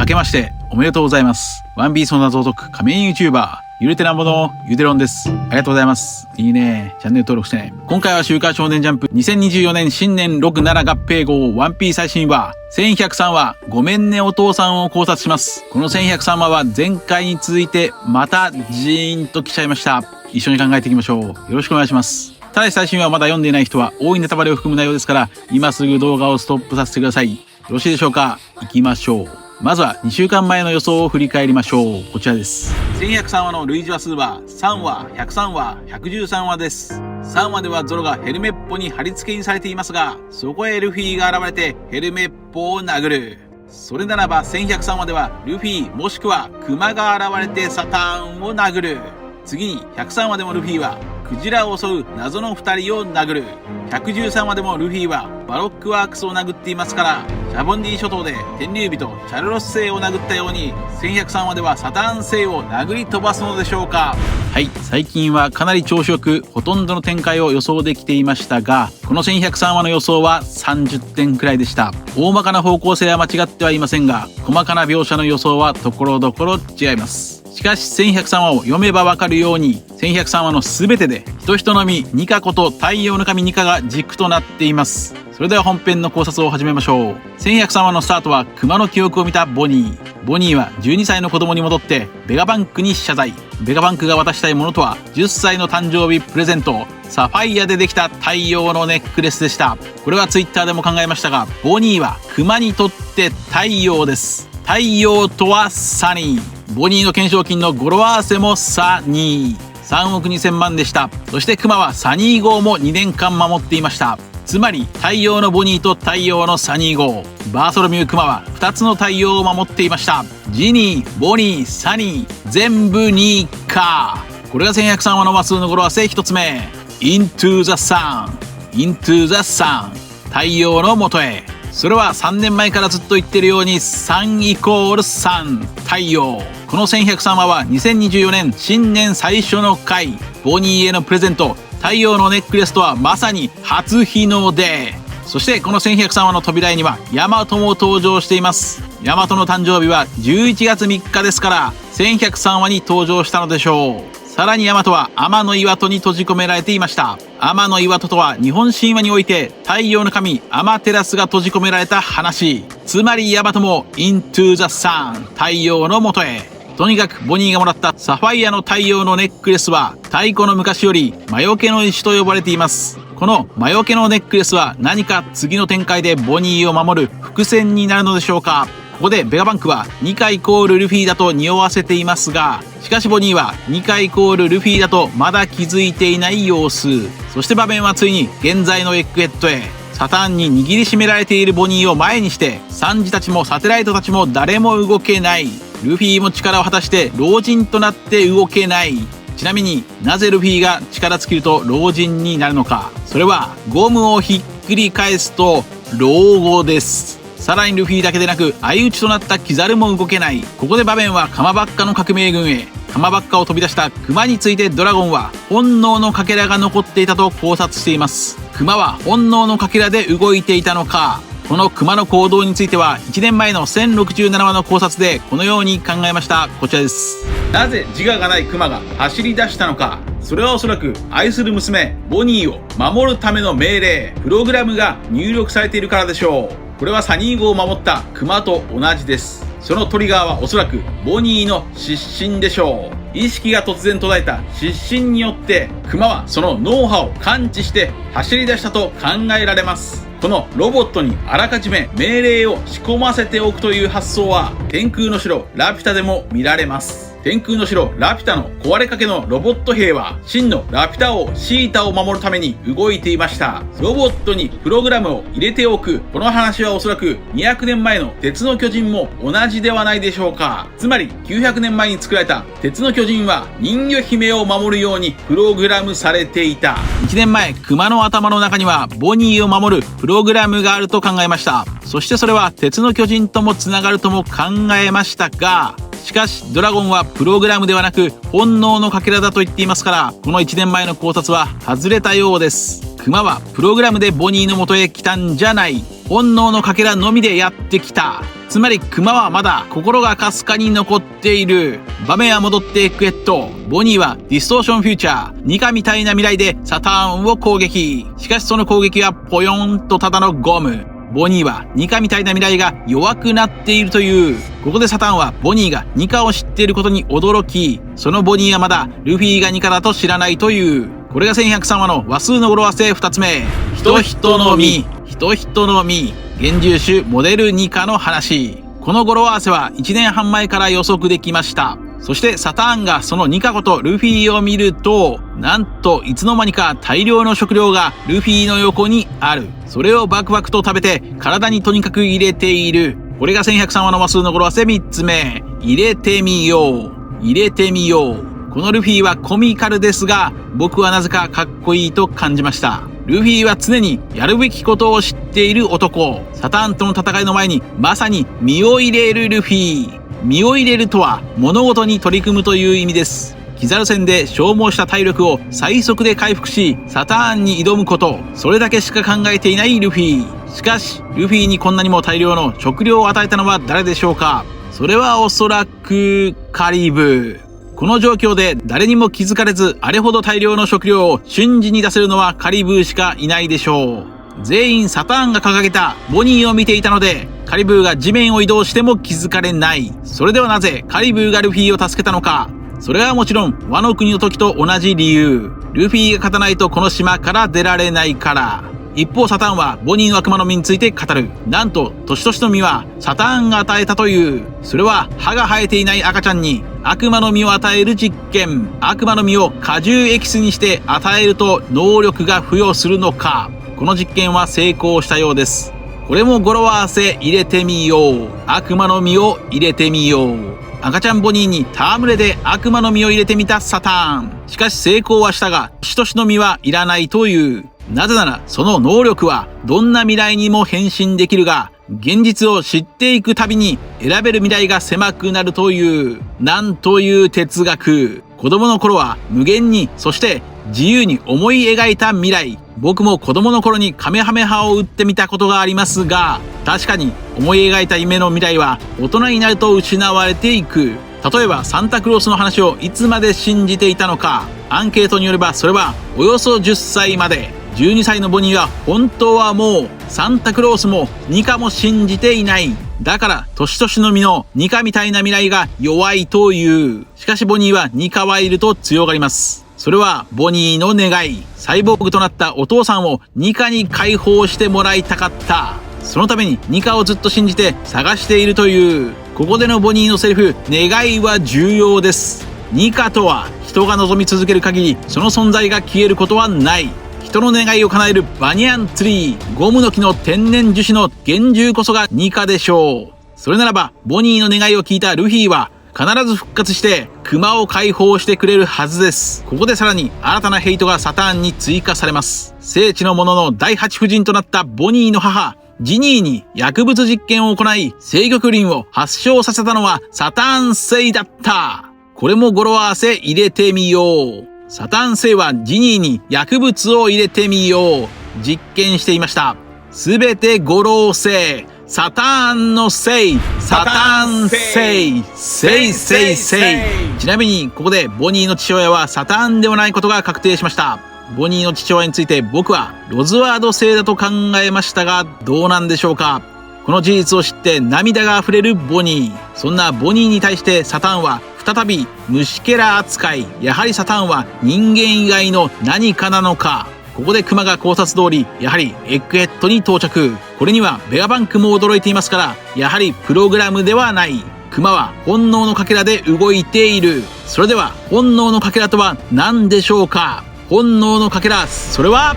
明けましておめでとうございます。ワンピースの謎を解く仮面 YouTuber、ゆるてなんぼのゆでろんです。ありがとうございます。いいね。チャンネル登録してね。今回は週刊少年ジャンプ2024年新年6、7合併号ワンピース最新話1103話ごめんねお父さんを考察します。この1103話は前回に続いてまたジーンと来ちゃいました。一緒に考えていきましょう。よろしくお願いします。ただし最新話をまだ読んでいない人は多いネタバレを含む内容ですから今すぐ動画をストップさせてください。よろしいでしょうか。行きましょう。まずは2週間前の予想を振り返りましょう。こちらです。1103話の類似話数は3話、103話、113話です。3話ではゾロがヘルメッポに貼り付けにされていますが、そこへルフィが現れてヘルメッポを殴る。それならば1103話ではルフィもしくはクマが現れてサターンを殴る。次に103話でもルフィはクジラを襲う謎の2人を殴る。113話でもルフィはバロックワークスを殴っていますから、シャボンディ諸島で天竜人チャルロス星を殴ったように1103話ではサターン星を殴り飛ばすのでしょうか。はい、最近はかなり調子よくほとんどの展開を予想できていましたが、この1103話の予想は30点くらいでした。大まかな方向性は間違ってはいませんが、細かな描写の予想はところどころ違います。しかし1103話を読めばわかるように1103話の全てで人のみニカこと太陽の神ニカが軸となっています。それでは本編の考察を始めましょう。1103話のスタートは熊の記憶を見たボニー。ボニーは12歳の子供に戻ってベガバンクに謝罪。ベガバンクが渡したいものとは10歳の誕生日プレゼントサファイアでできた太陽のネックレスでした。これはツイッターでも考えましたが、ボニーは熊にとって太陽です。太陽とはサニー。ボニーの懸賞金の語呂合わせもサニー。3億2000万でした。そしてクマはサニー号も2年間守っていました。つまり太陽のボニーと太陽のサニー号。バーソロミュークマは2つの太陽を守っていました。ジニー、ボニー、サニー、全部ニーカー。これが1103話の話数の語呂合わせ1つ目。Into the sun、Into the sun、太陽のもとへ。それは3年前からずっと言ってるように3イコール3、太陽。この1103話は2024年新年最初の回、ボニーへのプレゼント太陽のネックレスとはまさに初日の出。そしてこの1103話の扉絵にはヤマトも登場しています。ヤマトの誕生日は11月3日ですから1103話に登場したのでしょう。さらにヤマトは天の岩戸に閉じ込められていました。天の岩戸とは日本神話において太陽の神アマテラスが閉じ込められた話。つまりヤマトも Into the sun、 太陽のもとへ。とにかくボニーがもらったサファイアの太陽のネックレスは太古の昔より魔除けの石と呼ばれています。この魔除けのネックレスは何か次の展開でボニーを守る伏線になるのでしょうか。ここでベガバンクはニカイコールルフィだと匂わせていますが、しかしボニーはニカイコールルフィだとまだ気づいていない様子。そして場面はついに現在のエッグヘッドへ。サターンに握りしめられているボニーを前にしてサンジたちもサテライトたちも誰も動けない。ルフィも力を果たして老人となって動けない。ちなみになぜルフィが力尽きると老人になるのか。それはゴムをひっくり返すと老後です。さらにルフィだけでなく相打ちとなったキザルも動けない。ここで場面はカマバッカの革命軍へ。カマバッカを飛び出したクマについてドラゴンは本能のかけらが残っていたと考察しています。クマは本能のかけらで動いていたのか。このクマの行動については1年前の1067話の考察でこのように考えました。こちらです。なぜ自我がないクマが走り出したのか。それはおそらく愛する娘ボニーを守るための命令プログラムが入力されているからでしょう。これはサニー号を守ったクマと同じです。そのトリガーはおそらくボニーの失神でしょう。意識が突然途絶えた失神によってクマはその脳波を感知して走り出したと考えられます。このロボットにあらかじめ命令を仕込ませておくという発想は天空の城ラピュタでも見られます。天空の城ラピュタの壊れかけのロボット兵は真のラピュタ王シータを守るために動いていました。ロボットにプログラムを入れておく。この話はおそらく200年前の鉄の巨人も同じではないでしょうか。つまり900年前に作られた鉄の巨人は人魚姫を守るようにプログラムされていた。1年前クマの頭の中にはボニーを守るプログラムがあると考えました。そしてそれは鉄の巨人ともつながるとも考えましたが、しかしドラゴンはプログラムではなく本能のかけらだと言っていますから、この1年前の考察は外れたようです。クマはプログラムでボニーの元へ来たんじゃない。本能のかけらのみでやってきた。つまりクマはまだ心がかすかに残っている。場面は戻ってエッグヘッド。ボニーはディストーションフューチャー、ニカみたいな未来でサターンを攻撃。しかしその攻撃はポヨンとただのゴム。ボニーはニカみたいな未来が弱くなっているという。ここでサタンはボニーがニカを知っていることに驚き、そのボニーはまだルフィがニカだと知らないという。これが1103話の話数の語呂合わせ2つ目。人人の実、人人の実、幻獣種モデルニカの話。この語呂合わせは1年半前から予測できました。そしてサターンがそのニカことルフィを見ると、なんといつの間にか大量の食料がルフィの横にある。それをバクバクと食べて体にとにかく入れている。これが1103話の話数の語呂合わせ3つ目。入れてみよう。入れてみよう。このルフィはコミカルですが、僕はなぜかかっこいいと感じました。ルフィは常にやるべきことを知っている男。サターンとの戦いの前にまさに身を入れるルフィ。身を入れるとは物事に取り組むという意味です。キザル戦で消耗した体力を最速で回復し、サターンに挑むこと、それだけしか考えていないルフィ。しかし、ルフィにこんなにも大量の食料を与えたのは誰でしょうか。それはおそらくカリブ。この状況で誰にも気づかれず、あれほど大量の食料を瞬時に出せるのはカリブーしかいないでしょう。全員サターンが掲げたボニーを見ていたので、カリブーが地面を移動しても気づかれない。それではなぜカリブーがルフィを助けたのか。それはもちろんワノ国の時と同じ理由。ルフィが勝たないとこの島から出られないから。一方サターンはボニーの悪魔の実について語る。なんとトシトシの実はサターンが与えたという。それは歯が生えていない赤ちゃんに悪魔の実を与える実験。悪魔の実を果汁エキスにして与えると能力が付与するのか。この実験は成功したようです。これも語呂合わせ入れてみよう。悪魔の実を入れてみよう。赤ちゃんボニーに戯れで悪魔の実を入れてみたサターン。しかし成功はしたが、トシトシの実はいらないという。なぜならその能力はどんな未来にも変身できるが、現実を知っていくたびに選べる未来が狭くなるという、なんという哲学。子供の頃は無限に、そして自由に思い描いた未来。僕も子供の頃にカメハメハを打ってみたことがありますが、確かに思い描いた夢の未来は大人になると失われていく。例えばサンタクロースの話をいつまで信じていたのか。アンケートによればそれはおよそ10歳まで。12歳のボニーは本当はもうサンタクロースもニカも信じていない。だからトシトシの実のニカみたいな未来が弱いという。しかしボニーはニカはいると強がります。それはボニーの願い。サイボーグとなったお父さんをニカに解放してもらいたかった。そのためにニカをずっと信じて探しているという。ここでのボニーのセリフ、願いは重要です。ニカとは人が望み続ける限りその存在が消えることはない。人の願いを叶えるバニャンツリー、ゴムの木の天然樹脂の幻獣こそがニカでしょう。それならばボニーの願いを聞いたルフィは必ず復活してクマを解放してくれるはずです。ここでさらに新たなヘイトがサターンに追加されます。聖地のものの第8夫人となったボニーの母ジニーに薬物実験を行い制御リンを発症させたのはサターン星だった。これも語呂合わせ入れてみよう。サターン星はジニーに薬物を入れてみよう。実験していました。すべて語呂星。サターンの星。サターン星。星。ちなみにここでボニーの父親はサターンではないことが確定しました。ボニーの父親について僕はロズワード星だと考えましたが、どうなんでしょうか。この事実を知って涙が溢れるボニー。そんなボニーに対してサターンは再び虫けら扱い。やはりサターンは人間以外の何かなのか。ここでクマが考察通り、やはりエッグヘッドに到着。これにはベガバンクも驚いていますから、やはりプログラムではない。クマは本能のかけらで動いている。それでは本能のかけらとは何でしょうか。本能のかけら、それは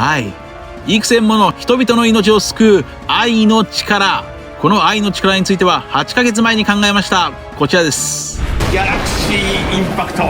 愛。幾千もの人々の命を救う愛の力。この愛の力については8ヶ月前に考えました。こちらです。ギャラクシーインパクト。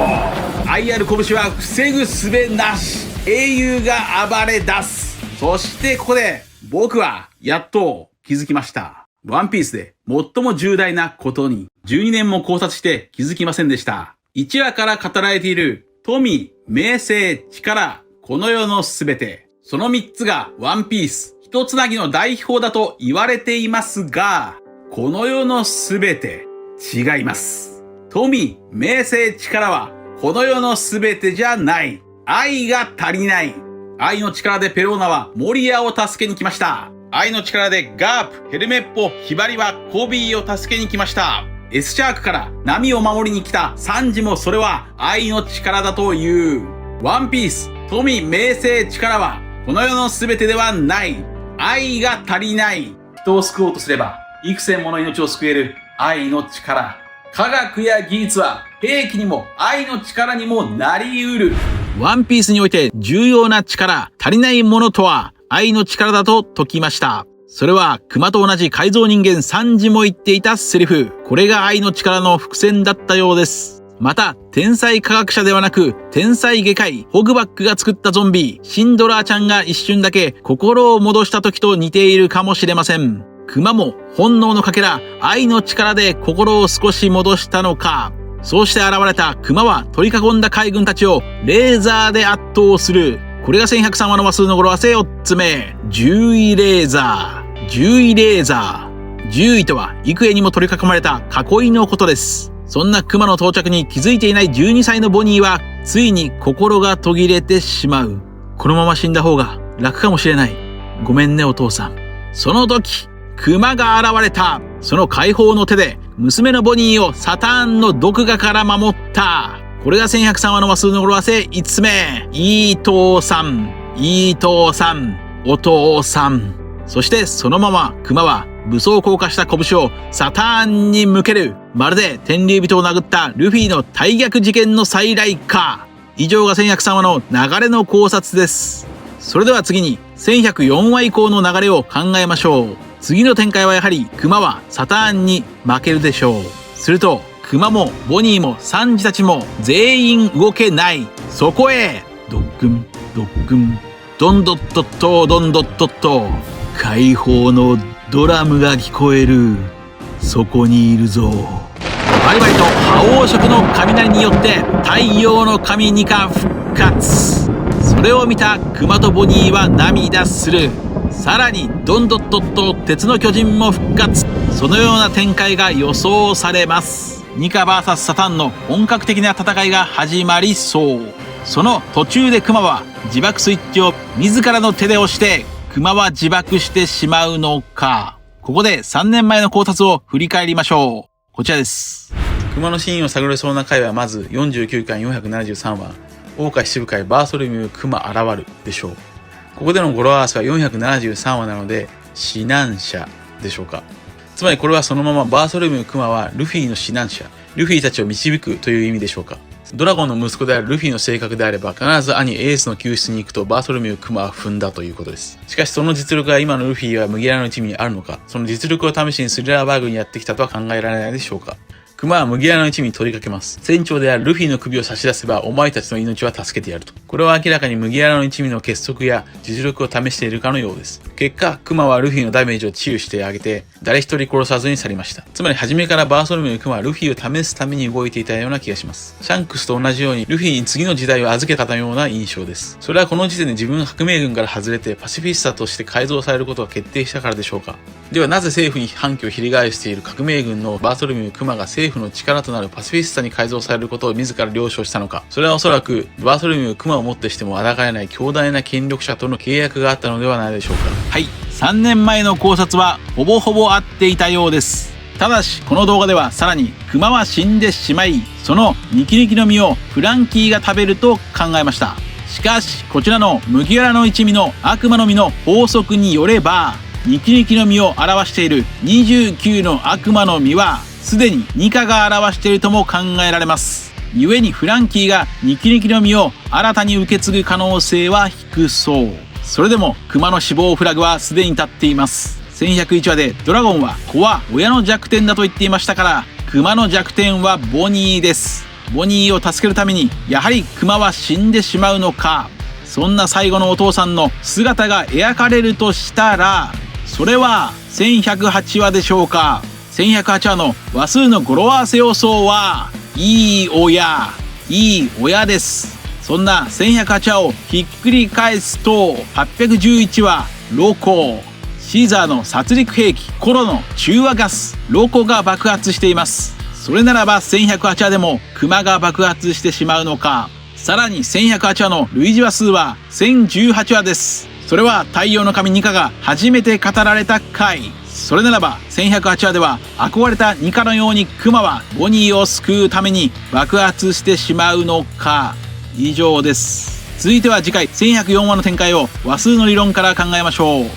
愛ある拳は防ぐ術なし。英雄が暴れ出す。そしてここで僕はやっと気づきました。ワンピースで最も重大なことに12年も考察して気づきませんでした。1話から語られている富、名声、力、この世のすべて。その3つがワンピース一つなぎの代表だと言われていますが、この世のすべて違います。富、名声、力はこの世のすべてじゃない。愛が足りない。愛の力でペローナはモリアを助けに来ました。愛の力でガープ、ヘルメッポ、ヒバリはコビーを助けに来ました。S シャークから波を守りに来たサンジもそれは愛の力だという。ワンピース、富、名声、力はこの世のすべてではない。愛が足りない。人を救おうとすれば幾千もの命を救える愛の力。科学や技術は兵器にも愛の力にもなり得る。ワンピースにおいて重要な力、足りないものとは愛の力だと説きました。それは熊と同じ改造人間サンジも言っていたセリフ。これが愛の力の伏線だったようです。また、天才科学者ではなく、天才外科医、ホグバックが作ったゾンビ、シンドラーちゃんが一瞬だけ心を戻した時と似ているかもしれません。熊も本能のかけら、愛の力で心を少し戻したのか。そうして現れた熊は取り囲んだ海軍たちをレーザーで圧倒する。これが1103話の話数の語呂合わせ4つ目。獣医レーザー。獣医レーザー。獣医とは幾重にも取り囲まれた囲いのことです。そんな熊の到着に気づいていない12歳のボニーは、ついに心が途切れてしまう。このまま死んだ方が楽かもしれない。ごめんねお父さん。その時、熊が現れた。その解放の手で、娘のボニーをサターンの毒牙から守った。これが1103話の話数の語呂合わせ5つ目。いい父さん。いい父さん。お父さん。そしてそのまま熊は武装硬化した拳をサターンに向ける。まるで天竜人を殴ったルフィの大逆事件の再来か。以上が1103話の流れの考察です。それでは次に1104話以降の流れを考えましょう。次の展開はやはり熊はサターンに負けるでしょう。すると熊もボニーもサンジたちも全員動けない。そこへドックンドックンドンドットットドンドットット解放のドラムが聞こえる。そこにいるぞ。バリバリと覇王色の雷によって太陽の神ニカ復活。それを見た熊とボニーは涙する。さらにドンドットット鉄の巨人も復活。そのような展開が予想されます。ニカ VS サタンの本格的な戦いが始まりそう。その途中で熊は自爆スイッチを自らの手で押して熊は自爆してしまうのか。ここで3年前の考察を振り返りましょう。こちらです。熊の真意を探れそうな回はまず49巻473話大岡七部会バーソルミュー熊現るでしょう。ここでの語呂合わせは473話なので指南者でしょうか。つまりこれはそのままバーソルミュー熊はルフィの指南者、ルフィたちを導くという意味でしょうか。ドラゴンの息子であるルフィの性格であれば必ず兄エースの救出に行くとバーソルミュー熊は踏んだということです。しかしその実力が今のルフィは麦わらの一味にあるのか、その実力を試しにスリラーバーグにやってきたとは考えられないでしょうか。熊は麦わらの一味に取りかけます。船長であるルフィの首を差し出せばお前たちの命は助けてやると。これは明らかに麦わらの一味の結束や実力を試しているかのようです。結果、熊はルフィのダメージを治癒してあげて、誰一人殺さずに去りました。つまり初めからバーソルミュー熊はルフィを試すために動いていたような気がします。シャンクスと同じようにルフィに次の時代を預けたような印象です。それはこの時点で自分が革命軍から外れてパシフィスタとして改造されることが決定したからでしょうか。ではなぜ政府に反旗を翻している革命軍のバーソルミュー熊が政府の力となるパシフィスタに改造されることを自ら了承したのか。それはおそらくバーソルミュー熊をもってしても抗えない強大な権力者との契約があったのではないでしょうか。はい、3年前の考察はほぼほぼ合っていたようです。ただしこの動画ではさらに熊は死んでしまい、そのニキニキの実をフランキーが食べると考えました。しかしこちらの麦わらの一味の悪魔の実の法則によれば、ニキニキの実を表している29の悪魔の実はすでにニカが表しているとも考えられます。故にフランキーがニキニキの実を新たに受け継ぐ可能性は低そう。それでも熊の死亡フラグはすでに立っています。1101話でドラゴンは子は親の弱点だと言っていましたから、熊の弱点はボニーです。ボニーを助けるためにやはり熊は死んでしまうのか。そんな最後のお父さんの姿が描かれるとしたら、それは1108話でしょうか。1108話の話数の語呂合わせ予想はいい親、いい親です。そんな1108話をひっくり返すと811話ロコ、シーザーの殺戮兵器コロの中和ガスロコが爆発しています。それならば1108話でもクマが爆発してしまうのか。さらに1108話の類似話数は1018話です。それは太陽の神ニカが初めて語られた回。それならば1108話では憧れたニカのようにクマはボニーを救うために爆発してしまうのか。以上です。続いては次回1104話の展開を話数の理論から考えましょう。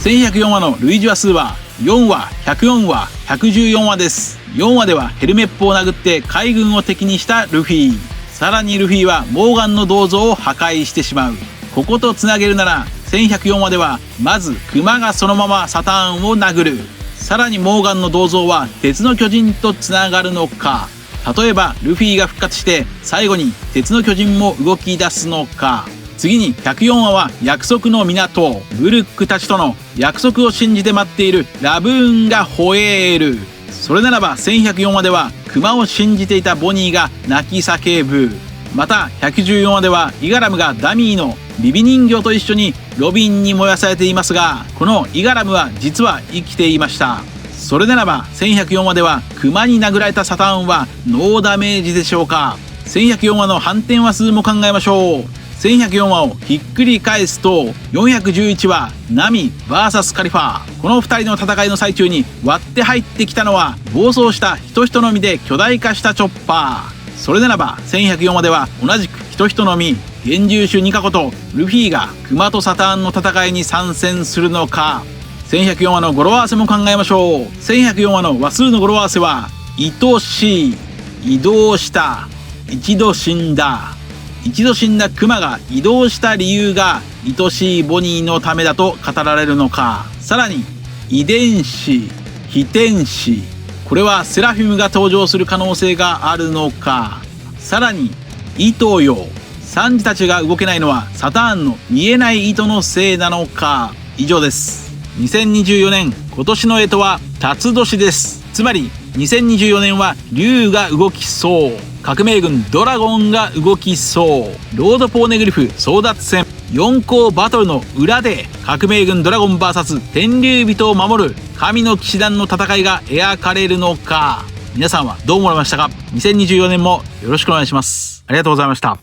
1104話の類似話数は4話、104話、114話です。4話ではヘルメットを殴って海軍を敵にしたルフィ。さらにルフィはモーガンの銅像を破壊してしまう。こことつなげるなら1104話ではまずクマがそのままサターンを殴る。さらにモーガンの銅像は鉄の巨人とつながるのか。例えばルフィが復活して最後に鉄の巨人も動き出すのか。次に104話は約束の港。ブルックたちとの約束を信じて待っているラブーンが吠える。それならば1104話ではクマを信じていたボニーが泣き叫ぶ。また114話ではイガラムがダミーのビビ人形と一緒にロビンに燃やされていますが、このイガラムは実は生きていました。それならば1104話ではクマに殴られたサターンはノーダメージでしょうか。1104話の反転話数も考えましょう。1104話をひっくり返すと411話ナミ VS カリファー。この2人の戦いの最中に割って入ってきたのは暴走したヒトヒトの実で巨大化したチョッパー。それならば1104話では同じくヒトヒトの実幻獣種ニカことルフィがクマとサターンの戦いに参戦するのか。1104話の語呂合わせも考えましょう。1104話の話数の語呂合わせは愛しい、移動した、一度死んだ。一度死んだクマが移動した理由が愛しいボニーのためだと語られるのか。さらに遺伝子、非天使、これはセラフィムが登場する可能性があるのか。さらに糸よ、サンジたちが動けないのはサターンの見えない糸のせいなのか。以上です。2024年今年の干支は辰年です。つまり2024年は竜が動きそう。革命軍ドラゴンが動きそう。ロードポーネグリフ争奪戦4校バトルの裏で革命軍ドラゴン VS 天竜人を守る神の騎士団の戦いが描かれるのか。皆さんはどう思われましたか。2024年もよろしくお願いします。ありがとうございました。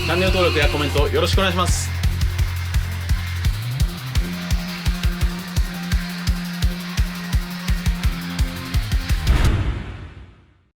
チャンネル登録やコメントよろしくお願いします。